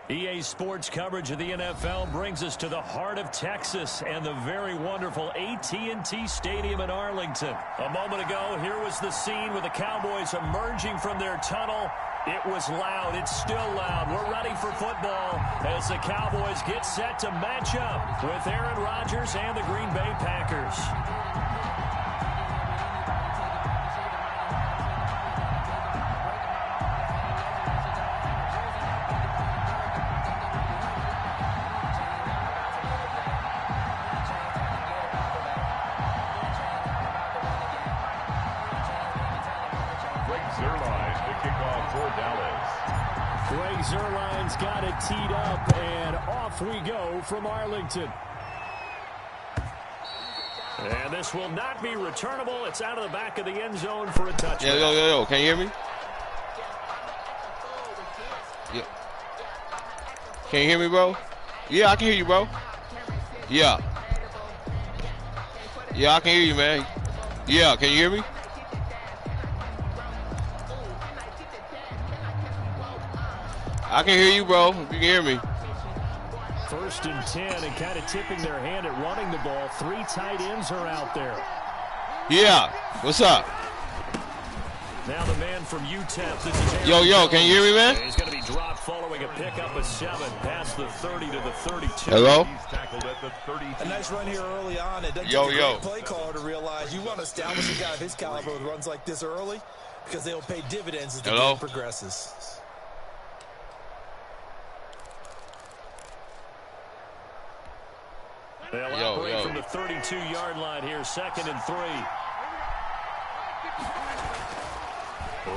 EA Sports coverage of the NFL brings us to the heart of Texas and the very wonderful AT&T Stadium in Arlington. A moment ago, here was the scene with the Cowboys emerging from their tunnel. It was loud. It's still loud. We're ready for football as the Cowboys get set to match up with Aaron Rodgers and the Green Bay Packers. Zerline's got it teed up, and off we go from Arlington. And this will not be returnable. It's out of the back of the end zone for a touchdown. Yo. Can you hear me? Yeah. Can you hear me, bro? Yeah, I can hear you, bro. Yeah. Yeah, I can hear you, man. Yeah, can you hear me? I can hear you, bro, if you can hear me. 1st and 10 and kind of tipping their hand at running the ball. 3 tight ends are out there. Yeah, what's up? Now the man from UTEP. This is Aaron Yo, can you hear me, man? He's going to be dropped following a pickup of 7 past the 30 to the 32. Hello? He's tackled at the 32. A nice run here early on. It doesn't take a great play caller to realize you want to establish a guy of his caliber with runs like this early because they'll pay dividends as the game progresses. They'll operate from the 32-yard line here, 2nd and 3.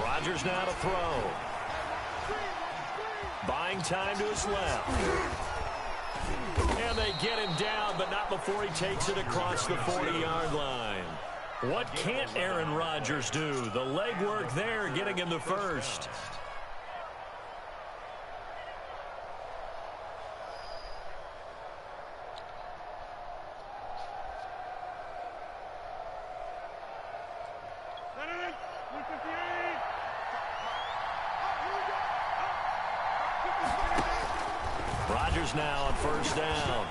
Rodgers now to throw. Buying time to his left. And they get him down, but not before he takes it across the 40-yard line. What can't Aaron Rodgers do? The legwork there getting him the first. Rodgers now on 1st down.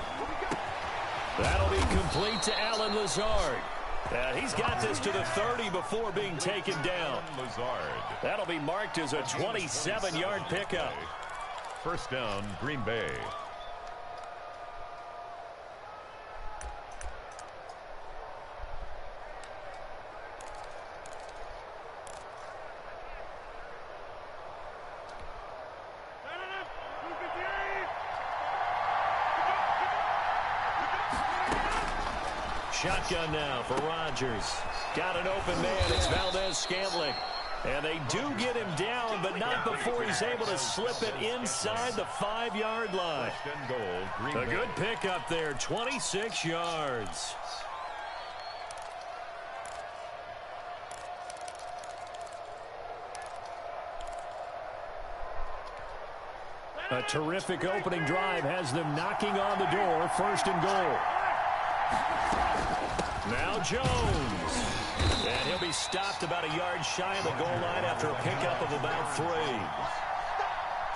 That'll be complete to Allen Lazard. He's got this to the 30 before being taken down. That'll be marked as a 27-yard pickup. 1st down, Green Bay. Shotgun now for Rodgers. Got an open man. It's Valdez-Scantling. And they do get him down, but not before he's able to slip it inside the 5-yard line. A good pickup there, 26 yards. A terrific opening drive has them knocking on the door. 1st and goal. Now Jones. And he'll be stopped about a yard shy of the goal line after a pickup of about 3.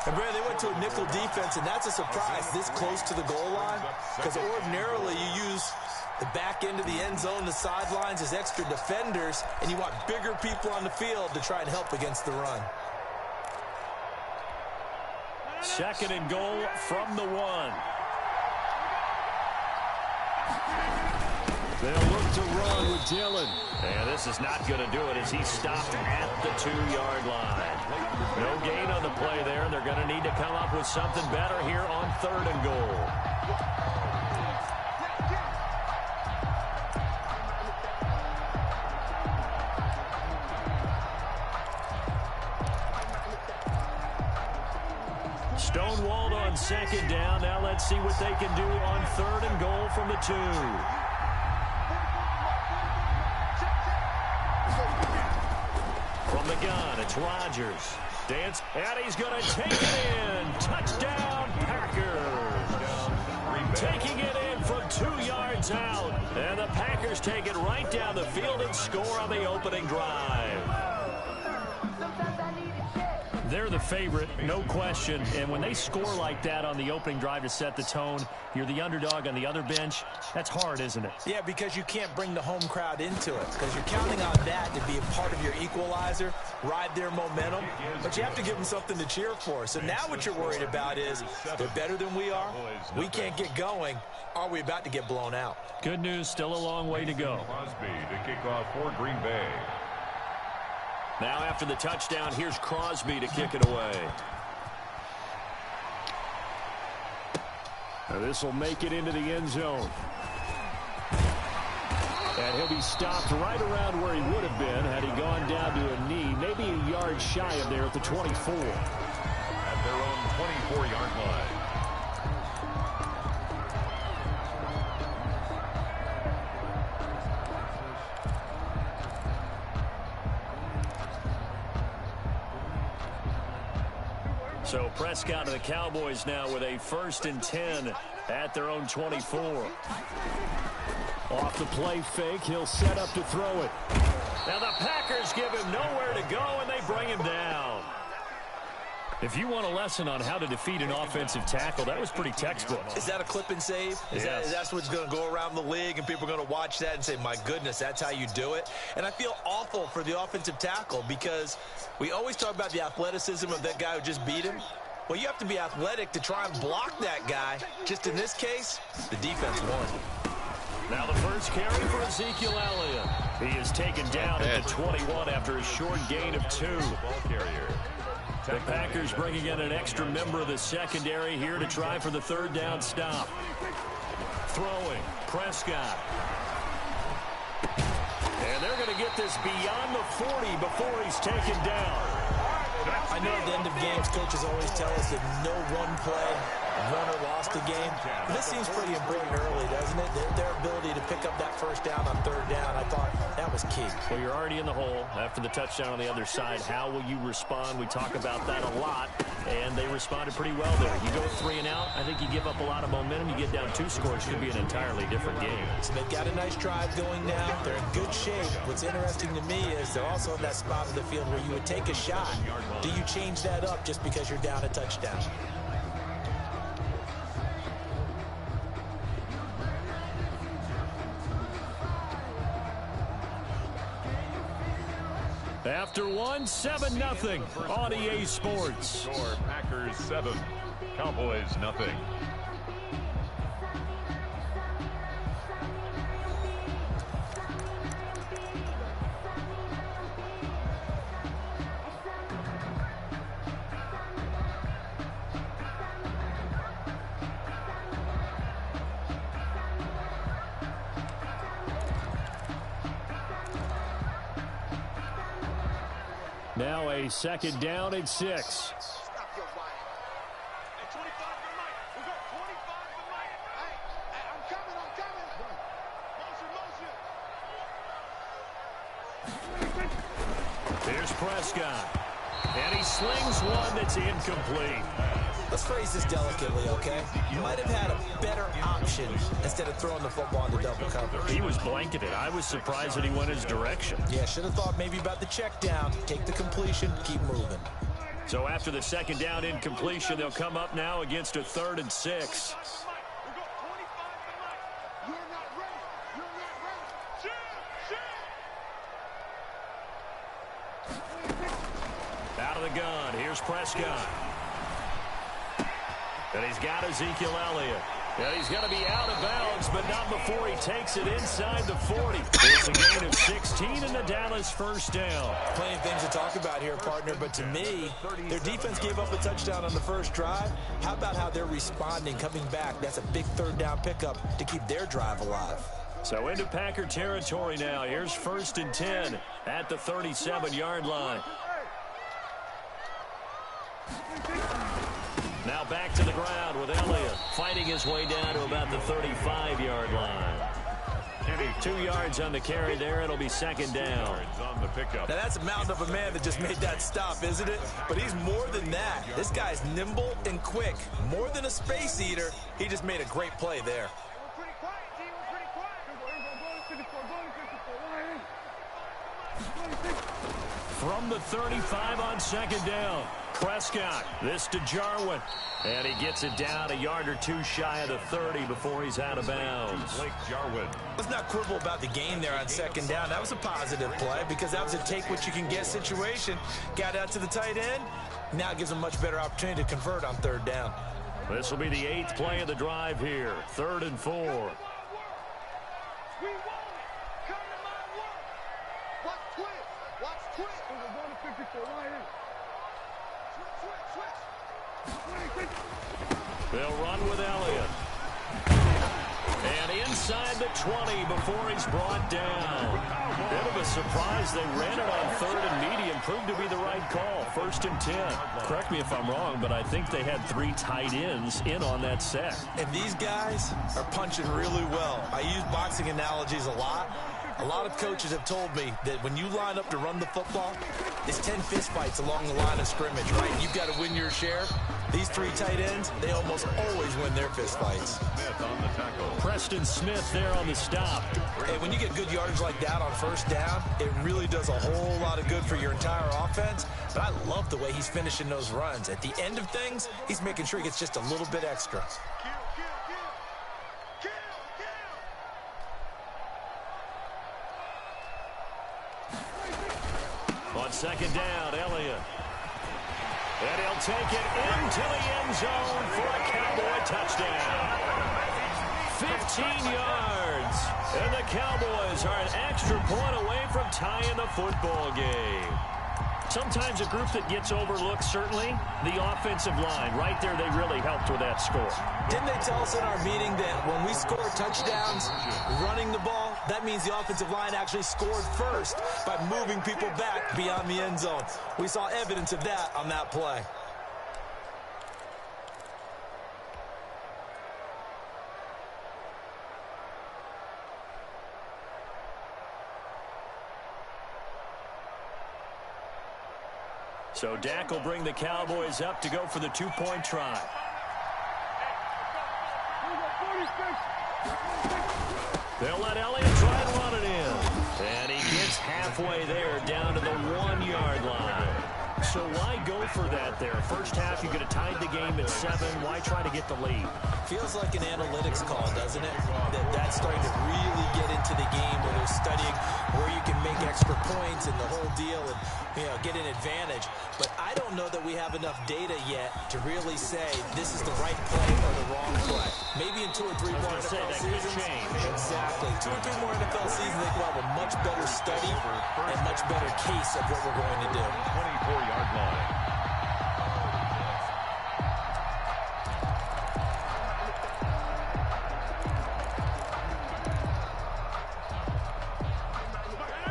And Brad, they went to a nickel defense, and that's a surprise this close to the goal line, because ordinarily you use the back end of the end zone, the sidelines as extra defenders, and you want bigger people on the field to try and help against the run. 2nd and goal from the 1. They'll look to run with Dillon. And this is not going to do it as he's stopped at the 2-yard line. No gain on the play there. They're going to need to come up with something better here on 3rd and goal. Stonewalled on 2nd down. Now let's see what they can do on 3rd and goal from the 2. From the gun, it's Rodgers. Dance, and he's going to take it in. Touchdown, Packers. Taking it in from 2 yards out. And the Packers take it right down the field and score on the opening drive. They're the favorite, no question. And when they score like that on the opening drive to set the tone, you're the underdog on the other bench. That's hard, isn't it? Yeah, because you can't bring the home crowd into it. Because you're counting on that to be a part of your equalizer, ride their momentum. But you have to give them something to cheer for. So now what you're worried about is they're better than we are. We can't get going. Are we about to get blown out? Good news, still a long way to go. Crosby to kick off for Green Bay. Now after the touchdown, here's Crosby to kick it away. This will make it into the end zone. And he'll be stopped right around where he would have been had he gone down to a knee, maybe a yard shy of there at the 24. At their own 24-yard line. So Prescott and the Cowboys now with a 1st and 10 at their own 24. Off the play fake, he'll set up to throw it. Now the Packers give him nowhere to go, and they bring him down. If you want a lesson on how to defeat an offensive tackle, that was pretty textbook. Is that a clip and save? That's what's going to go around the league, and people are going to watch that and say, my goodness, that's how you do it? And I feel awful for the offensive tackle because we always talk about the athleticism of that guy who just beat him. Well, you have to be athletic to try and block that guy. Just in this case, the defense won. Now the first carry for Ezekiel Elliott. He is taken down at the 21 after a short gain of 2. Ball carrier. The Packers bringing in an extra member of the secondary here to try for the 3rd down stop. Throwing, Prescott. And they're going to get this beyond the 40 before he's taken down. I know at the end of games, coaches always tell us that no one play won or lost the game. But this seems pretty important early, doesn't it? Their ability to pick up that 1st down on 3rd down, I thought that was key. Well, you're already in the hole after the touchdown on the other side. How will you respond? We talk about that a lot, and they responded pretty well there. You go 3 and out, I think you give up a lot of momentum. You get down 2 scores, could be an entirely different game. So they've got a nice drive going now. They're in good shape. What's interesting to me is they're also in that spot of the field where you would take a shot. Do you change that up just because you're down a touchdown? After 1, 7-0 on EA Sports. Score Packers 7, Cowboys nothing. Now a 2nd down and 6. Here's Prescott. And he slings one that's incomplete. Let's phrase this delicately, okay? You might have had a better option instead of throwing the football into double coverage. He was blanketed. I was surprised that he went his direction. Yeah, should have thought maybe about the check down, take the completion, keep moving. So after the 2nd down incompletion, they'll come up now against a 3rd and 6. Out of the gun, here's Prescott. And he's got Ezekiel Elliott. And he's going to be out of bounds, but not before he takes it inside the 40. It's a gain of 16 and the Dallas 1st down. Plenty of things to talk about here, partner, but to me, their defense gave up a touchdown on the 1st drive. How about how they're responding, coming back? That's a big 3rd down pickup to keep their drive alive. So into Packer territory now. Here's 1st and 10 at the 37-yard line. Now back to the ground with Elliott fighting his way down to about the 35-yard line. 2 yards on the carry there. It'll be 2nd down. On the pickup. Now that's a mountain of a man that just made that stop, isn't it? But he's more than that. This guy's nimble and quick. More than a space eater. He just made a great play there. From the 35 on 2nd down, Prescott. This to Jarwin. And he gets it down a yard or two shy of the 30 before he's out of bounds. Blake Jarwin. Let's not quibble about the gain there on second down. That was a positive play because that was a take-what-you-can-get situation. Got out to the tight end. Now gives him a much better opportunity to convert on third down. This will be the 8th play of the drive here. 3rd and 4. They'll run with Elliott. And inside the 20 before he's brought down. Bit of a surprise. They ran it on 3rd and medium. Proved to be the right call. 1st and 10. Correct me if I'm wrong, but I think they had 3 tight ends in on that set. And these guys are punching really well. I use boxing analogies a lot. A lot of coaches have told me that when you line up to run the football, it's 10 fistfights along the line of scrimmage, right? You've got to win your share. These 3 tight ends, they almost always win their fistfights. Smith on the tackle. Preston Smith there on the stop. And when you get good yardage like that on first down, it really does a whole lot of good for your entire offense. But I love the way he's finishing those runs. At the end of things, he's making sure he gets just a little bit extra. On second down, Elliott. And he'll take it into the end zone for a Cowboy touchdown. 15 yards. And the Cowboys are an extra point away from tying the football game. Sometimes a group that gets overlooked, certainly, the offensive line. Right there, they really helped with that score. Didn't they tell us in our meeting that when we score touchdowns running the ball, that means the offensive line actually scored first by moving people back beyond the end zone? We saw evidence of that on that play. So Dak will bring the Cowboys up to go for the 2-point try. They'll let Elliott try and run it in. And he gets halfway there down to the 1-yard line. So why go for that there? First half, you could have tied the game at 7. Why try to get the lead? Feels like an analytics call, doesn't it? That's starting to really get into the game where they're studying where you can make extra points and the whole deal and, get an advantage. But I don't know that we have enough data yet to really say this is the right play or the wrong play. Maybe in 2 or 3 more NFL seasons. Exactly. 2 or 3 more NFL seasons, they will have a much better study and much better case of what we're going to do. 24-yard line.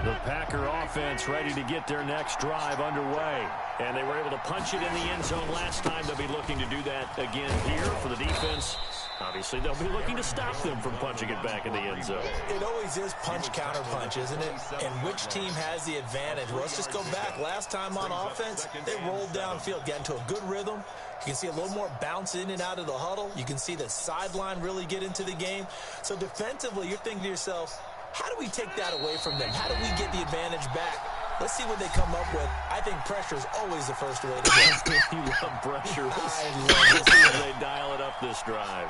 The Packer offense ready to get their next drive underway. And they were able to punch it in the end zone last time. They'll be looking to do that again here for the defense. Obviously, they'll be looking to stop them from punching it back in the end zone. It always is punch-counter-punch, isn't it? And which team has the advantage? Well, let's just go back. Last time on offense, they rolled downfield, got into a good rhythm. You can see a little more bounce in and out of the huddle. You can see the sideline really get into the game. So defensively, you're thinking to yourself, how do we take that away from them? How do we get the advantage back? Let's see what they come up with. I think pressure is always the first way to go. You love pressure. I love Let's see if they dial it up this drive.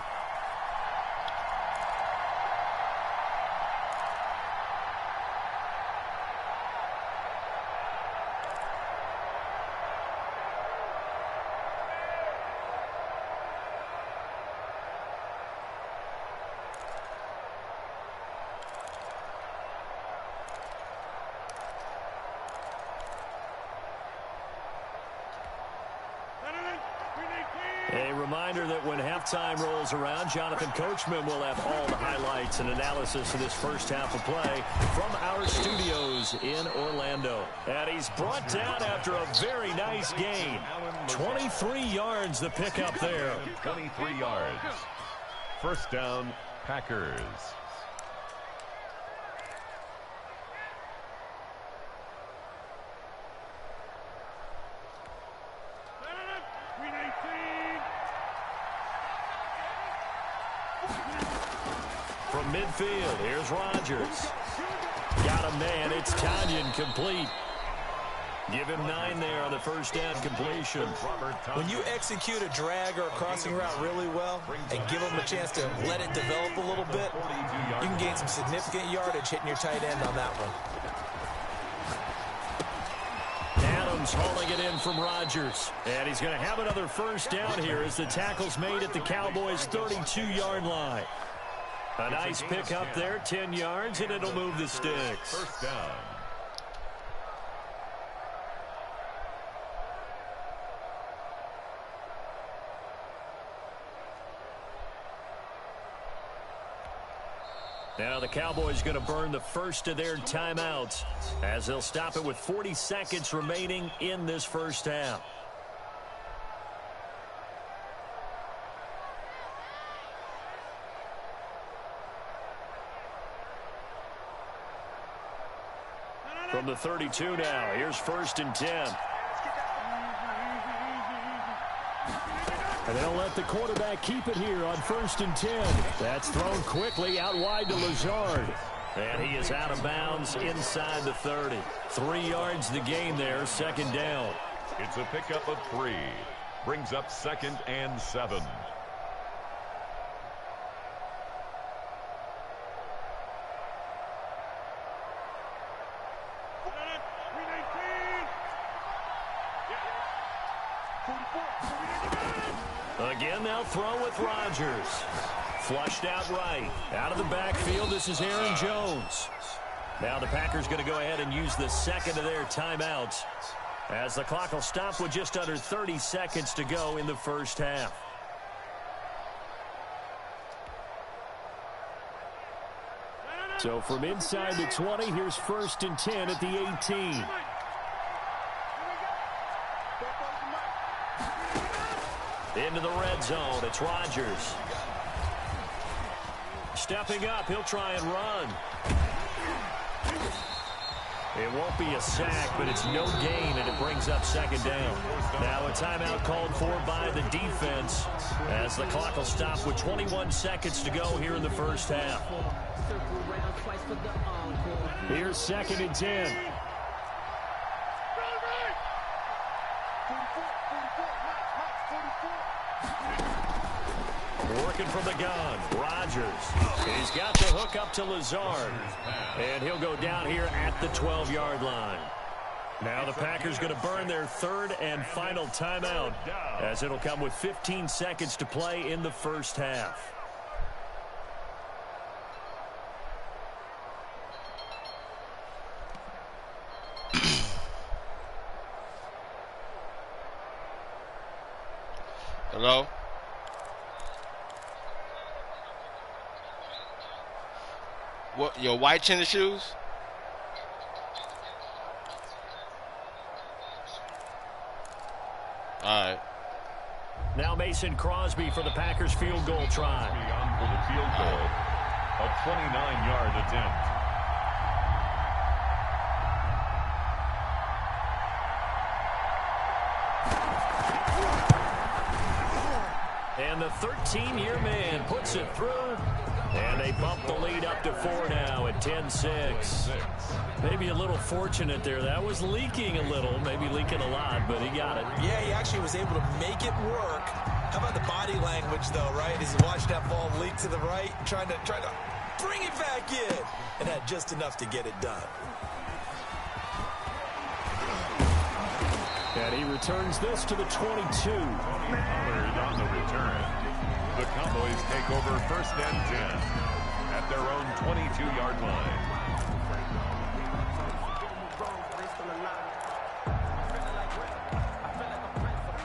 A reminder that when halftime rolls around, Jonathan Coachman will have all the highlights and analysis of this first half of play from our studios in Orlando. And he's brought down after a very nice gain. 23 yards the pickup there. 23 yards. First down, Packers. From midfield, here's Rodgers. Got a man, it's Tanyan complete. Give him 9 there on the first down completion. When you execute a drag or a crossing route really well and give them a chance to let it develop a little bit, you can gain some significant yardage hitting your tight end on that one. Adams hauling it in from Rodgers. And he's going to have another first down here as the tackle's made at the Cowboys' 32-yard line. A nice pick up there, 10 yards, and it'll move the sticks. First down. Now the Cowboys going to burn the first of their timeouts as they'll stop it with 40 seconds remaining in this first half. From the 32 now, here's 1st and 10. And they'll let the quarterback keep it here on 1st and 10. That's thrown quickly out wide to Lazard. And he is out of bounds inside the 30. 3 yards the gain there, 2nd down. It's a pickup of 3. Brings up 2nd and 7. Again, they'll throw with Rodgers. Flushed out right. Out of the backfield, this is Aaron Jones. Now the Packers going to go ahead and use the second of their timeouts as the clock will stop with just under 30 seconds to go in the first half. So from inside the 20, here's 1st and 10 at the 18. Into the red zone, it's Rodgers. Stepping up, he'll try and run. It won't be a sack, but it's no gain, and it brings up 2nd down. Now a timeout called for by the defense as the clock will stop with 21 seconds to go here in the first half. Here's 2nd and 10. Working from the gun, Rodgers. He's got the hook up to Lazard. And he'll go down here at the 12-yard line. Now the Packers going to burn their 3rd and final timeout as it'll come with 15 seconds to play in the first half. Hello? What, your white tennis shoes? All right. Now Mason Crosby for the Packers field goal try. On for the field goal. A 29-yard attempt. And the 13-year man puts it through. And they bump the lead up to 4 now at 10-6. Maybe a little fortunate there. That was leaking a little, maybe leaking a lot, but he got it. Yeah, he actually was able to make it work. How about the body language, though, right? As he watched that ball leak to the right, trying to bring it back in, and had just enough to get it done. And he returns this to the 22. On the return. The Cowboys take over 1st and 10 at their own 22-yard line.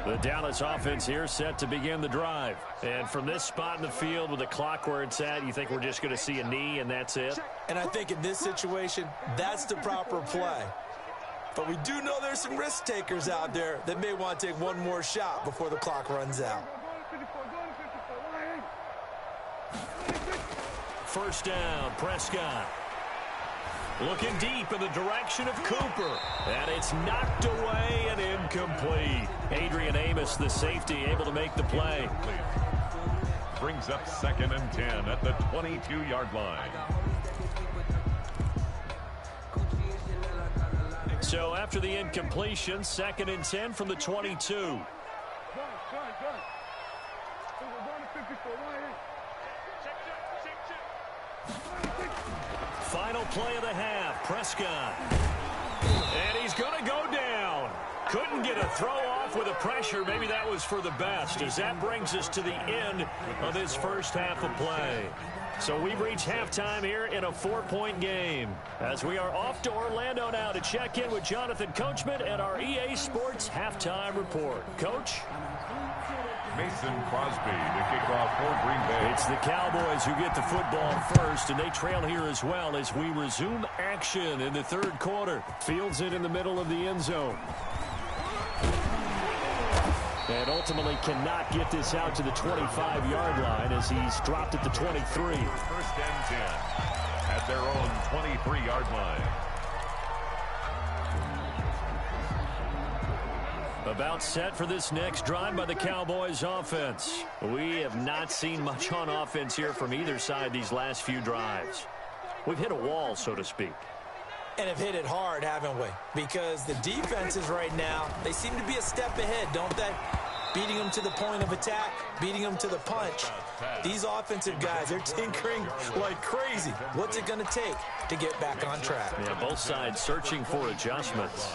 The Dallas offense here set to begin the drive. And from this spot in the field with the clock where it's at, you think we're just going to see a knee and that's it? And I think in this situation, that's the proper play. But we do know there's some risk takers out there that may want to take one more shot before the clock runs out. First down, Prescott. Looking deep in the direction of Cooper. And it's knocked away and incomplete. Adrian Amos, the safety, able to make the play. Brings up 2nd and 10 at the 22-yard line. So after the incompletion, 2nd and 10 from the 22. Final play of the half, Prescott. And he's going to go down. Couldn't get a throw off with the pressure. Maybe that was for the best, as that brings us to the end of this first half of play. So we've reached halftime here in a 4-point game, as we are off to Orlando now to check in with Jonathan Coachman and our EA Sports halftime report. Coach? Mason Crosby to kick off for Green Bay. It's the Cowboys who get the football first, and they trail here as well as we resume action in the third quarter. Fields it in the middle of the end zone. And ultimately cannot get this out to the 25-yard line as he's dropped at the 23. 1st and 10 at their own 23-yard line. About set for this next drive by the Cowboys offense. We have not seen much on offense here from either side these last few drives. We've hit a wall, so to speak. And have hit it hard, haven't we? Because the defenses right now, they seem to be a step ahead, don't they? Beating them to the point of attack, beating them to the punch. These offensive guys, they're tinkering like crazy. What's it going to take to get back on track? Yeah, both sides searching for adjustments.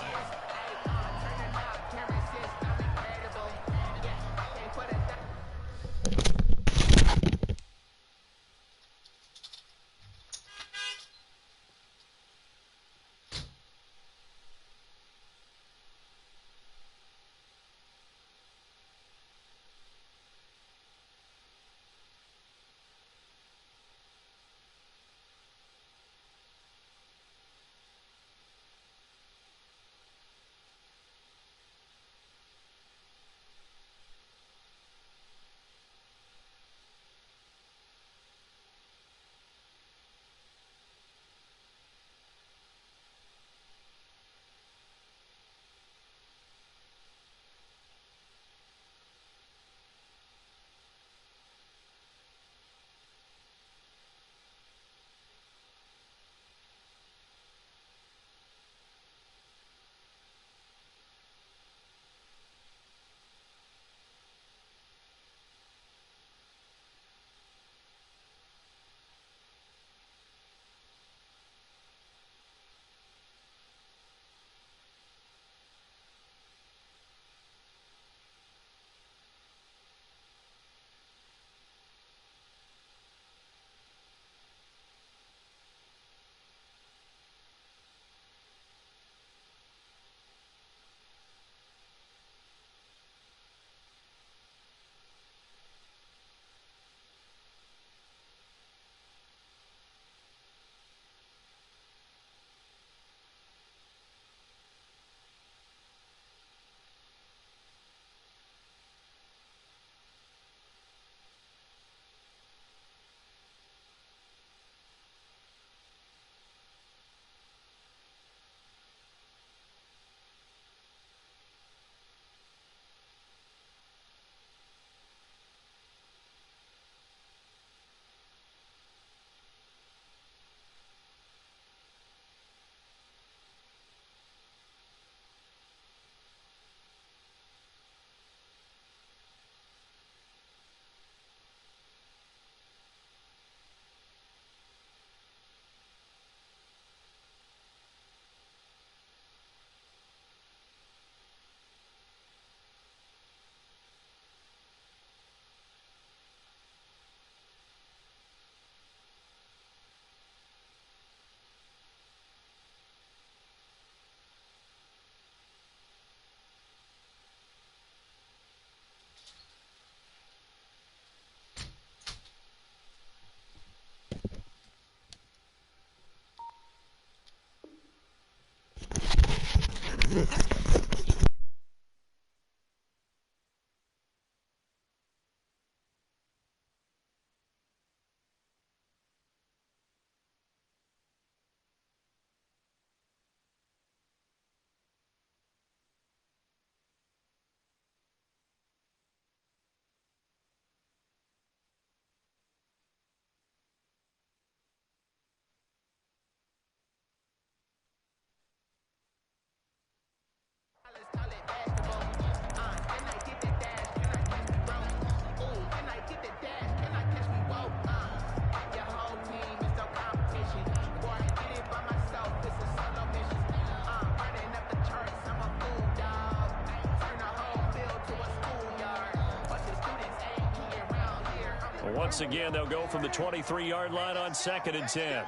Once again, they'll go from the 23-yard line on 2nd and 10.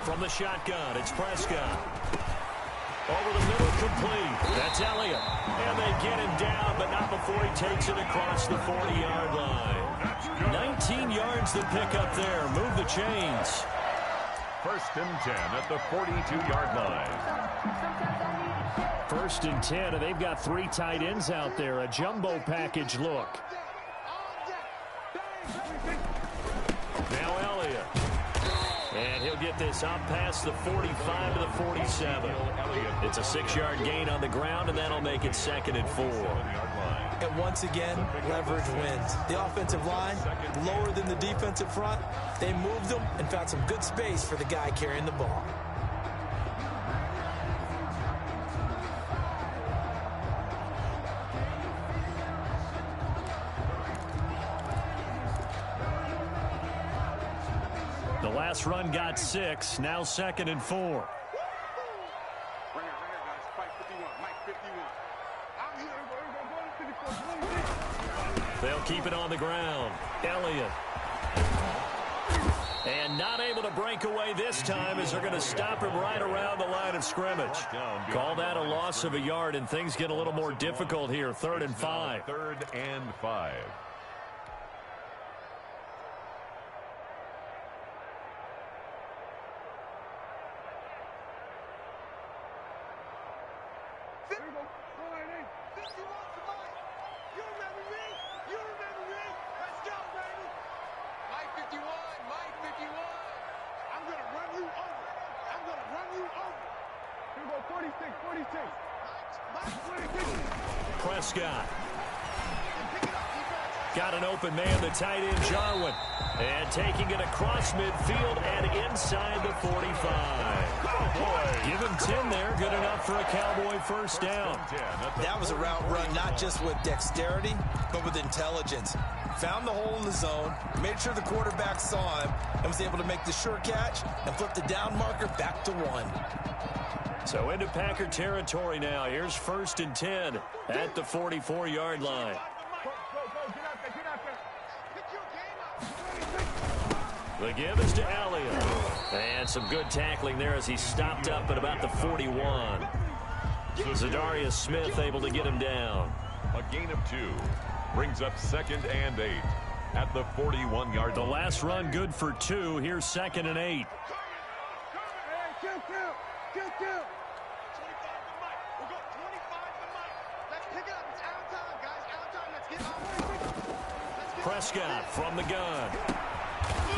From the shotgun, it's Prescott. Over the middle, complete. That's Elliott. And they get him down, but not before he takes it across the 40-yard line. 19 yards to pick up there. Move the chains. 1st and 10 at the 42-yard line. 1st and 10, and they've got 3 tight ends out there. A jumbo package look. Now Elliott. And he'll get this up past the 45 to the 47. It's a 6-yard gain on the ground, and that'll make it 2nd and 4. And once again, leverage wins. The offensive line, lower than the defensive front. They moved them and found some good space for the guy carrying the ball. The last run got 6, now 2nd and 4. They'll keep it on the ground. Elliott. And not able to break away this time as they're going to stop him right around the line of scrimmage. Call that a loss of a yard, and things get a little more difficult here. 3rd and 5. 3rd and 5. Prescott. Got an open man, the tight end, Jarwin. And taking it across midfield and inside the 45. Give him 10 there. Good enough for a Cowboy first down. That was a route run not just with dexterity, but with intelligence. Found the hole in the zone, made sure the quarterback saw him, and was able to make the sure catch and flip the down marker back to 1. So into Packer territory now. Here's 1st and 10 at the 44-yard line. The give is to Elliott. And some good tackling there as he stopped up at about the 41. Zadarius Smith able to get him down. A gain of 2 brings up 2nd and 8 at the 41-yard line. The last run good for 2. Here's 2nd and 8. Prescott from the gun.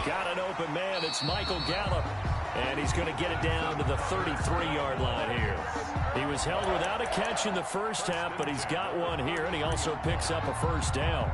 Got an open man. It's Michael Gallup. And he's going to get it down to the 33-yard line here. He was held without a catch in the first half, but he's got one here, and he also picks up a first down.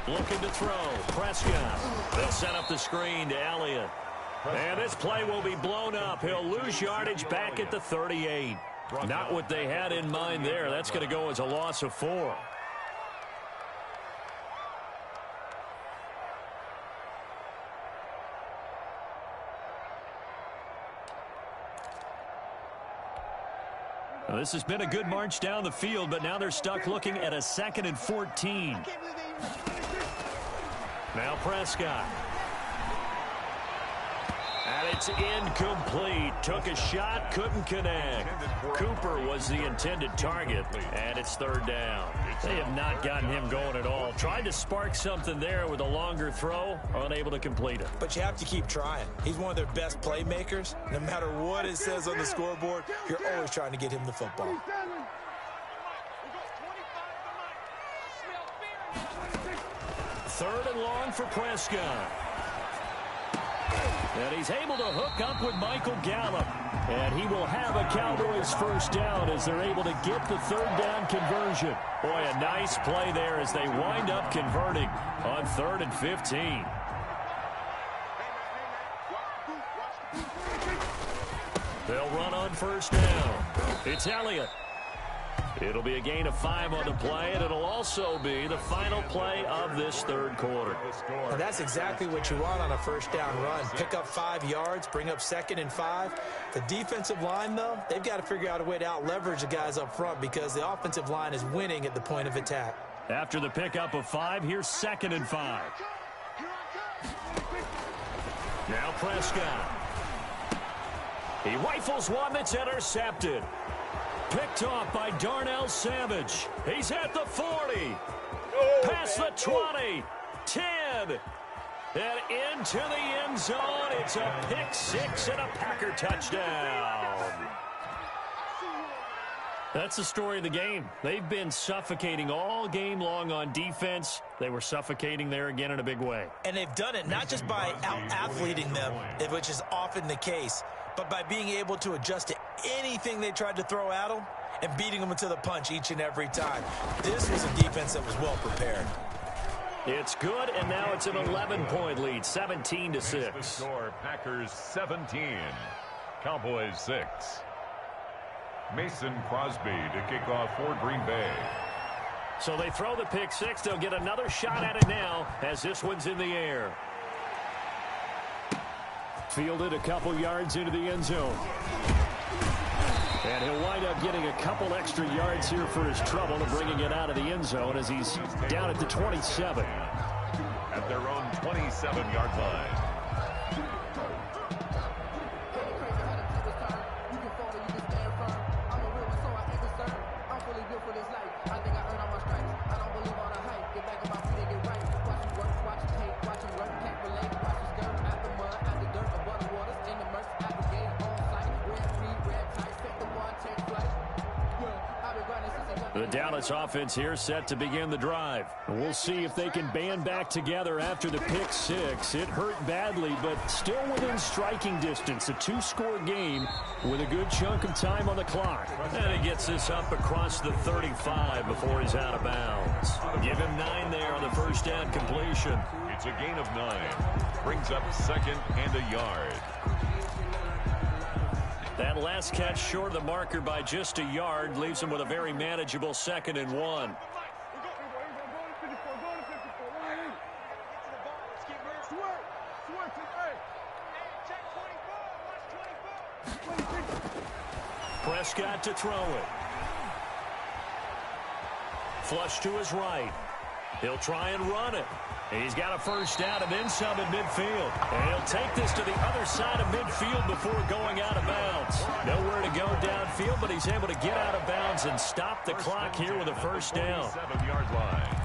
Looking to throw. Prescott. They'll set up the screen to Elliott. And this play will be blown up. He'll lose yardage back at the 38. Not what they had in mind there. That's going to go as a loss of 4. Well, this has been a good march down the field, but now they're stuck looking at a 2nd and 14. Now Prescott. And it's incomplete. Took a shot, couldn't connect. Cooper was the intended target, and it's 3rd down. They have not gotten him going at all. Tried to spark something there with a longer throw, unable to complete it. But you have to keep trying. He's one of their best playmakers. No matter what it says on the scoreboard, you're always trying to get him the football. 3rd and long for Prescott. And he's able to hook up with Michael Gallup. And he will have a Cowboys first down as they're able to get the 3rd down conversion. Boy, a nice play there as they wind up converting on 3rd and 15. They'll run on first down. It's Elliott. It'll be a gain of 5 on the play, and it'll also be the final play of this third quarter. And that's exactly what you want on a first down run. Pick up 5 yards, bring up 2nd and 5. The defensive line, though, they've got to figure out a way to out-leverage the guys up front because the offensive line is winning at the point of attack. After the pickup of 5, here's 2nd and 5. Now Prescott. He rifles one that's intercepted. Picked off by Darnell Savage. He's at the 40. Past the 20. 10. And into the end zone. It's a pick 6 and a Packer touchdown. That's the story of the game. They've been suffocating all game long on defense. They were suffocating there again in a big way. And they've done it not just by out-athleting them, which is often the case, but by being able to adjust to anything they tried to throw at them and beating them to the punch each and every time. This was a defense that was well prepared. It's good, and now it's an 11-point lead, 17-6. Score, Packers 17, Cowboys 6. Mason Crosby to kick off for Green Bay. So they throw the pick 6. They'll get another shot at it now as this one's in the air. Fielded a couple yards into the end zone. And he'll wind up getting a couple extra yards here for his trouble and bringing it out of the end zone as he's down at the 27. At their own 27-yard line. The Dallas offense here set to begin the drive. We'll see if they can band back together after the pick 6. It hurt badly, but still within striking distance. A 2-score game with a good chunk of time on the clock. And he gets this up across the 35 before he's out of bounds. Give him 9 there on the first down completion. It's a gain of 9. Brings up 2nd and a yard. That last catch short of the marker by just a yard leaves him with a very manageable 2nd and 1. Prescott to throw it. Flush to his right. He'll try and run it. He's got a first down and then some at midfield. And he'll take this to the other side of midfield before going out of bounds. Nowhere to go downfield, but he's able to get out of bounds and stop the clock here with a first down. 7-yard line.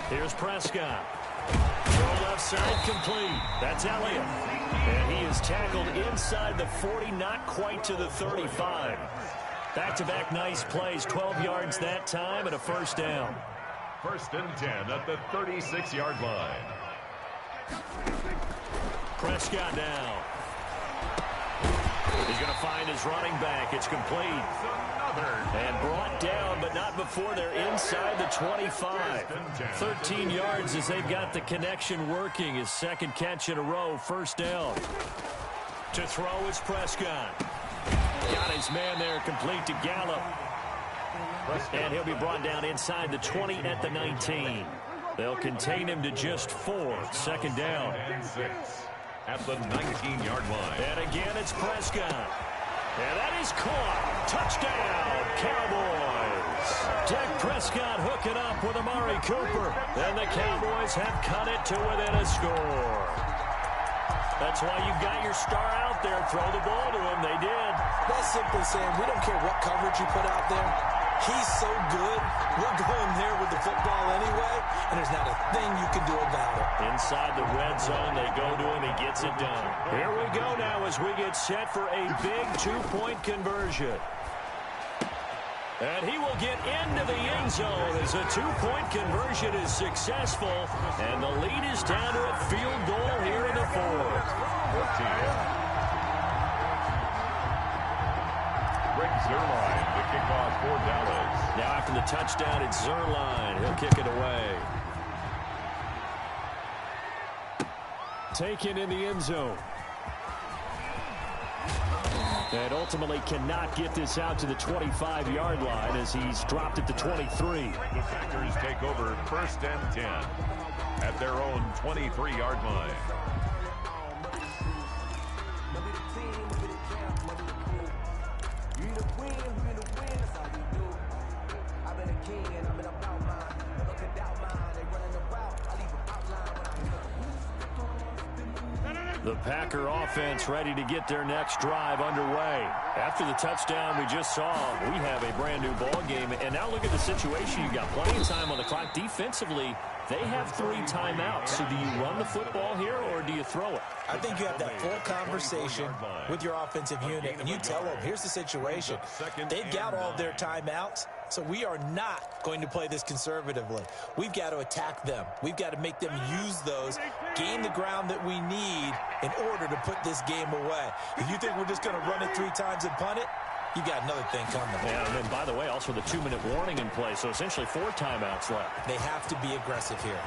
Here's Prescott. Throw left side complete. That's Elliott. And he is tackled inside the 40, not quite to the 35. Back-to-back nice plays, 12 yards that time and a first down. 1st and 10 at the 36-yard line. Prescott now. He's going to find his running back. It's complete. And brought down, but not before they're inside the 25. 13 yards as they've got the connection working. His 2nd catch in a row, first down. To throw is Prescott. Got his man there, complete to Gallup. And he'll be brought down inside the 20 at the 19. They'll contain him to just 4. 2nd down. And 6 at the 19-yard line. And again, it's Prescott. And that is caught. Touchdown, Cowboys. Dak Prescott hooking up with Amari Cooper. And the Cowboys have cut it to within a score. That's why you've got your star out there. Throw the ball to him. They did. That's simply saying we don't care what coverage you put out there. He's so good. We're going there with the football anyway, and there's not a thing you can do about it. Inside the red zone, they go to him. He gets it done. Here we go now as we get set for a big 2-point conversion. And he will get into the end zone as a 2-point conversion is successful. And the lead is down to a field goal here in the 4th. 14. Rick Zerline to kick off for Dallas. Now after the touchdown, it's Zerline. He'll kick it away. Taken in the end zone. And ultimately cannot get this out to the 25-yard line as he's dropped it to 23. The Packers take over 1st and 10 at their own 23-yard line. The Packer offense ready to get their next drive underway. After the touchdown we just saw, we have a brand new ball game. And now look at the situation. You got plenty of time on the clock. Defensively, they have 3 timeouts. So do you run the football here or do you throw it? I think you have that full conversation with your offensive unit, and you tell them, here's the situation. They've got all their timeouts, so we are not going to play this conservatively. We've got to attack them. We've got to make them use those, gain the ground that we need in order to put this game away. If you think we're just going to run it 3 times and punt it, you got another thing coming. Yeah, and then, by the way, also the 2-minute warning in play, so essentially 4 timeouts left. They have to be aggressive here.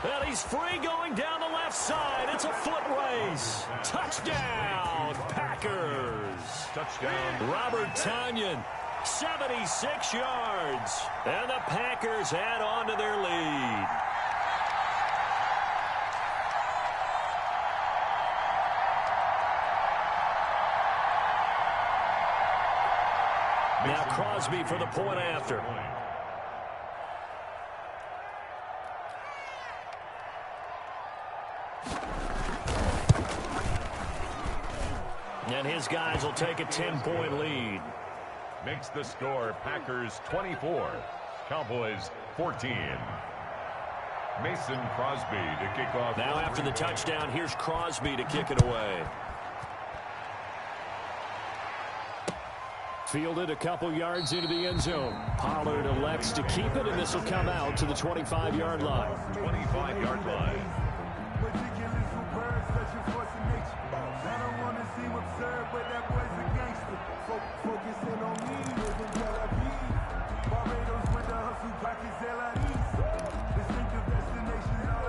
Well, he's free going down the left side. It's a foot race. Touchdown, Packers. Touchdown. Robert Tonyan, 76 yards. And the Packers add on to their lead. Now Crosby for the point after. And his guys will take a 10-point lead. Makes the score Packers 24, Cowboys 14. Mason Crosby to kick off. Now after the touchdown, here's Crosby to kick it away. Fielded a couple yards into the end zone. Pollard elects to keep it, and this will come out to the 25-yard line. 25-yard line.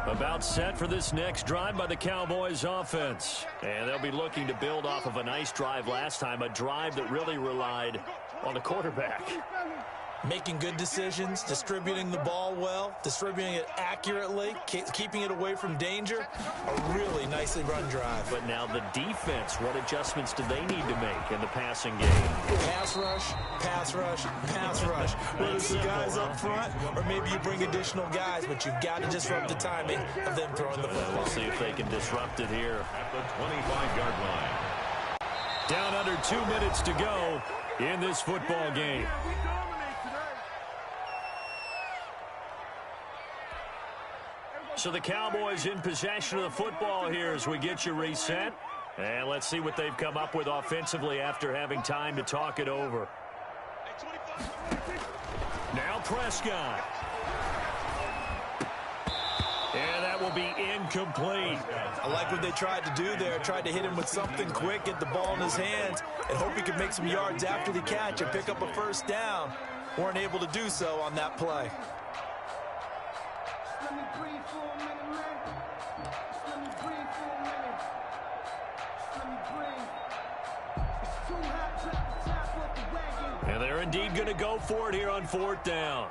About set for this next drive by the Cowboys offense. And they'll be looking to build off of a nice drive last time, a drive that really relied on the quarterback. Making good decisions, distributing the ball well, distributing it accurately, keeping it away from danger. A really nicely run drive. But now the defense, what adjustments do they need to make in the passing game? Pass rush, pass rush, pass rush. Whether it's the guys up front or maybe you bring additional guys, but you've got to disrupt the timing of them throwing the football. We'll see if they can disrupt it here. At the 25-yard line. Down under 2 minutes to go in this football game. So the Cowboys in possession of the football here as we get you reset. And let's see what they've come up with offensively after having time to talk it over. Now Prescott. And that will be incomplete. I like what they tried to do there. Tried to hit him with something quick, get the ball in his hands, and hope he could make some yards after the catch and pick up a first down. Weren't able to do so on that play. And they're indeed going to go for it here on 4th down.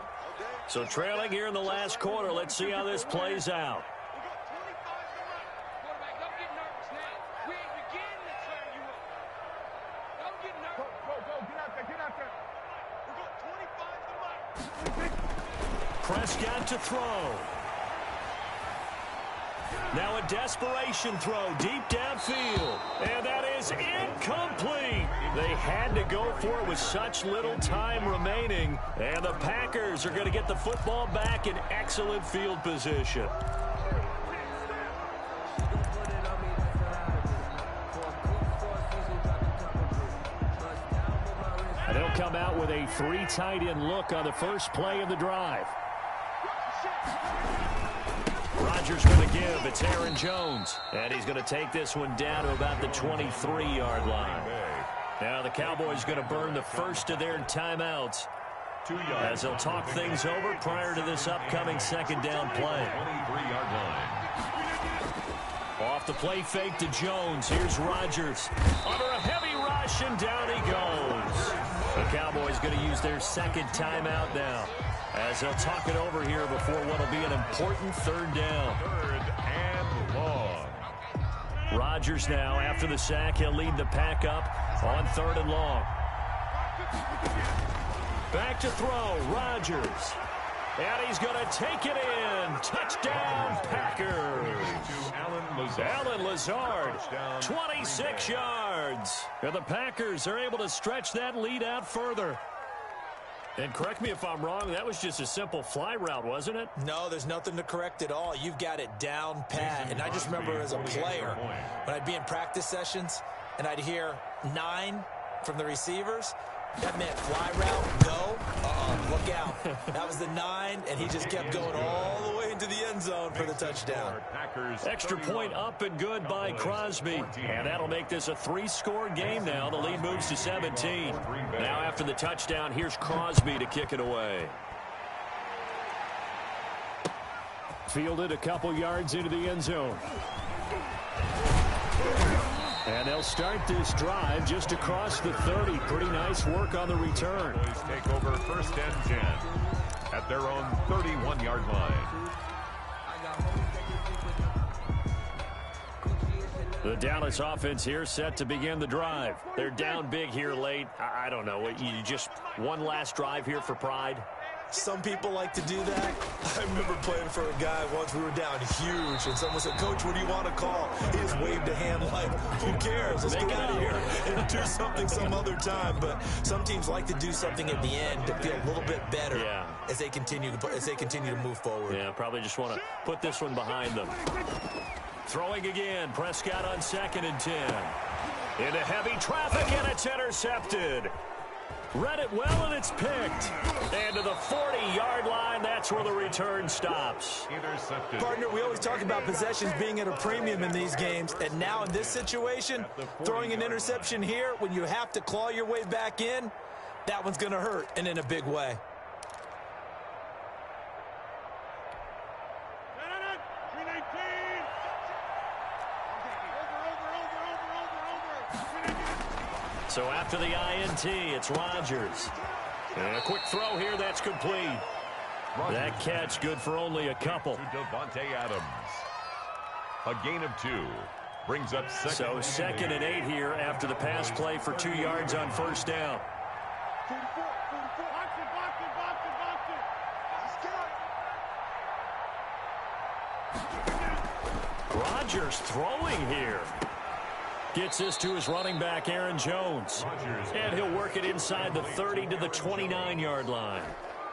So trailing here in the last quarter, let's see how this plays out. Prescott to throw. Now a desperation throw deep downfield. And that is incomplete. They had to go for it with such little time remaining. And the Packers are going to get the football back in excellent field position. And they'll come out with a 3 tight end look on the first play of the drive. Rodgers going to give. It's Aaron Jones. And he's going to take this one down to about the 23-yard line. Now the Cowboys going to burn the first of their timeouts 2 yards. as they'll talk things over prior to this upcoming second down play. 23-yard line. Off the play fake to Jones. Here's Rodgers. Under a heavy rush, and down he goes. The Cowboys going to use their second timeout now as they'll talk it over here before what will be an important third down. 3rd and long. Rodgers now, after the sack, he'll lead the pack up on 3rd and long. Back to throw, Rodgers. And he's going to take it in. Touchdown, Packers. Allen Lazard, 26 yards. And the Packers are able to stretch that lead out further. And correct me if I'm wrong, that was just a simple fly route, wasn't it? No, there's nothing to correct at all. You've got it down pat. And I just remember as a player, when I'd be in practice sessions and I'd hear 9 from the receivers, that meant fly route, go. Look out. That was the 9, and he just kept going all the way into the end zone for the touchdown. Extra point up and good by Crosby. And that'll make this a 3-score game now. The lead moves to 17. Now after the touchdown, here's Crosby to kick it away. Fielded a couple yards into the end zone. And they'll start this drive just across the 30. Pretty nice work on the return. Boys take over 1st and 10 at their own 31-yard line. The Dallas offense here set to begin the drive. They're down big here late. I don't know. You just one last drive here for pride? Some people like to do that. I remember playing for a guy once. We were down huge, and someone said, "Coach, what do you want to call?" He just waved a hand like, "Who cares? Let's get out of here and do something some other time." But some teams like to do something at the end to feel a little bit better as they continue to move forward. Yeah, probably just want to put this one behind them. Throwing again, Prescott on 2nd and 10. Into heavy traffic, and it's intercepted. Read it well, and it's picked. And to the 40-yard line, that's where the return stops. Intercepted. Partner, we always talk about possessions being at a premium in these games, and now in this situation, throwing an interception here when you have to claw your way back in, that one's going to hurt, and in a big way. So after the INT, it's Rodgers. And a quick throw here, that's complete. That catch good for only a couple. To Devontae Adams. A gain of 2. Brings up 2nd. So 2nd and 8 here after the pass play for 2 yards on 1st down. Rodgers throwing here. Gets this to his running back, Aaron Jones. And he'll work it inside the 30 to the 29-yard line.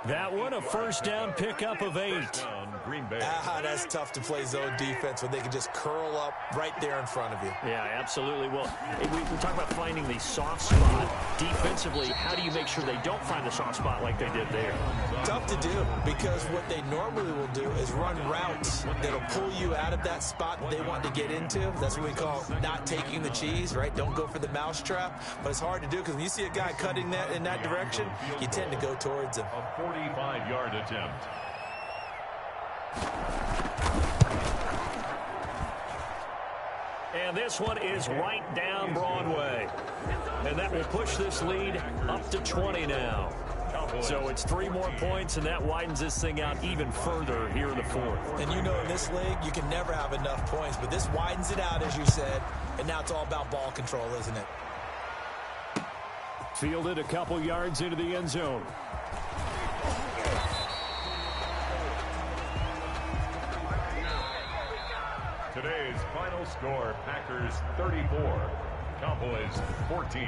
That one, a 1st down pickup of 8. Green Bay. That's tough to play zone defense when they can just curl up right there in front of you. Yeah, absolutely. Well, we talk about finding the soft spot. Defensively, how do you make sure they don't find the soft spot like they did there? Tough to do, because what they normally will do is run routes that'll pull you out of that spot they want to get into. That's what we call not taking the cheese, right? Don't go for the mousetrap. But it's hard to do because when you see a guy cutting that in that direction, you tend to go towards him. A 45-yard attempt. And this one is right down Broadway. And that will push this lead up to 20 now. So it's 3 more points, and that widens this thing out even further here in the 4th. And you know in this league, you can never have enough points, but this widens it out, as you said, and now it's all about ball control, isn't it? Fielded a couple yards into the end zone. Today's final score, Packers 34, Cowboys 14.